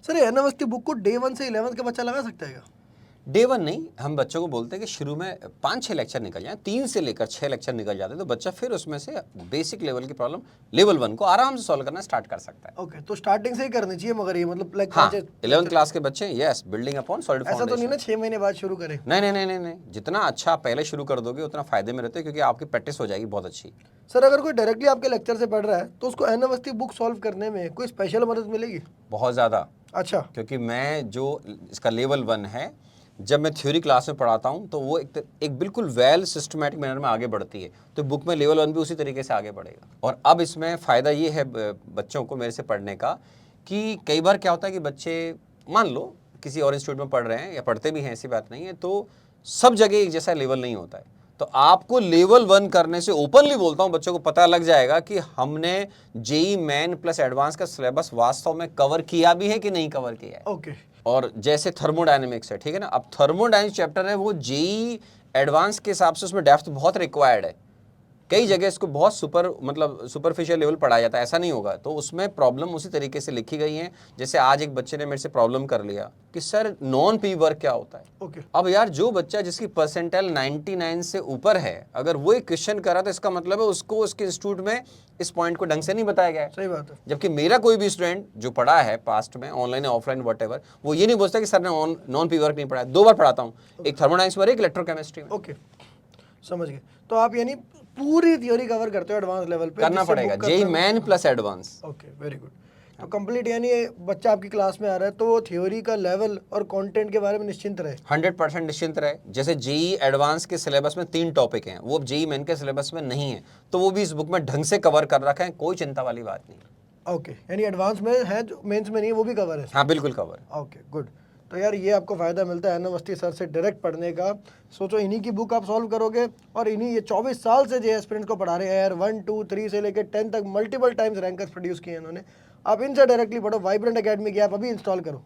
Sir ये N Awasthi book को day 1 से 11th का बच्चा लगा सकता है क्या? डे 1 नहीं, हम बच्चों को बोलते हैं कि शुरू में 5-6 लेक्चर निकल जाए, 3 से लेकर 6 लेक्चर निकल जाते हैं तो बच्चा फिर उसमें से बेसिक लेवल की प्रॉब्लम लेवल 1 को आराम से सॉल्व करना स्टार्ट कर सकता है। ओके, तो स्टार्टिंग से ही करनी चाहिए मगर ये मतलब लाइक हाँ, 11th क्लास के बच्चे यस, बिल्डिंग अपॉन सॉलिड ऐसा तो नहीं फाउंडेशन। ना 6 महीने बाद शुरू करें? नहीं नहीं नहीं नहीं नहीं, जितना अच्छा आप पहले शुरू कर दोगे उतना फायदे में रहते हो, क्योंकि आपकी प्रैक्टिस हो जाएगी बहुत अच्छी। सर अगर कोई डायरेक्टली आपके लेक्चर से पढ़ रहा है तो उसको एन अवस्थी बुक सॉल्व करने में कोई स्पेशल मदद मिलेगी? बहुत ज़्यादा, अच्छा, क्योंकि मैं जो इसका लेवल 1 है, जब मैं थ्योरी क्लास में पढ़ाता हूँ तो वो एक बिल्कुल वेल सिस्टमैटिक मैनर में आगे बढ़ती है, तो बुक में लेवल 1 भी उसी तरीके से आगे बढ़ेगा। और अब इसमें फ़ायदा ये है बच्चों को मेरे से पढ़ने का कि कई बार क्या होता है कि बच्चे मान लो किसी और इंस्टीट्यूट में पढ़ रहे हैं या पढ़ते भी हैं, ऐसी बात नहीं है, तो सब जगह एक जैसा लेवल नहीं होता है। तो आपको लेवल 1 करने से ओपनली बोलता हूं, बच्चों को पता लग जाएगा कि हमने जेई मेन प्लस एडवांस का सिलेबस वास्तव में कवर किया भी है कि नहीं कवर किया है। ओके, और जैसे थर्मोडायनेमिक्स है, ठीक है ना, अब थर्मोडायनेमिक्स चैप्टर है वो जेई एडवांस के हिसाब से उसमें डेप्थ बहुत रिक्वायर्ड है। कई जगह इसको बहुत सुपरफिशियल लेवल पढ़ाया जाता है, ऐसा नहीं होगा। तो उसमें प्रॉब्लम उसी तरीके से लिखी गई है। जैसे आज एक बच्चे ने मेरे से प्रॉब्लम कर लिया कि सर नॉन पी वर्क क्या होता है। ओके, अब यार जो बच्चा जिसकी परसेंटाइल 99 से ऊपर है, अगर वो एक क्वेश्चन करा तो इसका मतलब है उसको उसके इंस्टीट्यूट में इस पॉइंट को ढंग से नहीं बताया गया है। सही बात है। जबकि मेरा कोई भी स्टूडेंट जो पढ़ा है पास्ट में, ऑनलाइन ऑफलाइन वॉटेवर, वो ये नहीं बोलता कि सर ने नॉन पी वर्क नहीं पढ़ा है। 2 बार पढ़ाता हूँ, एक थर्मोडायनेमिक्स में, एक इलेक्ट्रोकेमिस्ट्री में। ओके, समझ गए। तो आप यानी पूरी थ्योरी कवर करते हो एडवांस लेवल पे? करना जिससे पड़ेगा, book का जेई सब- man plus advance. Okay, very good. तो कंप्लीट यानी ये बच्चा आपकी क्लास में आ रहा है तो वो थ्योरी का लेवल और कंटेंट के बारे में निश्चिंत रहे। 100% निश्चिंत रहे। जैसे जेई एडवांस के सिलेबस में 3 टॉपिक हैं, वो अब जेई मेन के सिलेबस में नहीं है, तो वो भी इस बुक में ढंग से कवर कर रखा है, कोई चिंता वाली बात नहीं। ओके, यानी एडवांस में है जो मेंस में नहीं है वो भी कवर है। हाँ बिल्कुल कवर। Okay, good. तो यार ये आपको फ़ायदा मिलता है एन अवस्थी सर से डायरेक्ट पढ़ने का। सोचो इन्हीं की बुक आप सॉल्व करोगे और इन्हीं ये 24 साल से जे एस्पिरेंट्स को पढ़ा रहे हैं यार, 1, 2, 3 से लेकर 10 तक मल्टीपल टाइम्स रैंकर्स प्रोड्यूस किए हैं इन्होंने। आप इनसे डायरेक्टली पढ़ो। वाइब्रेंट एकेडमी की आप अभी इंस्टॉल करो।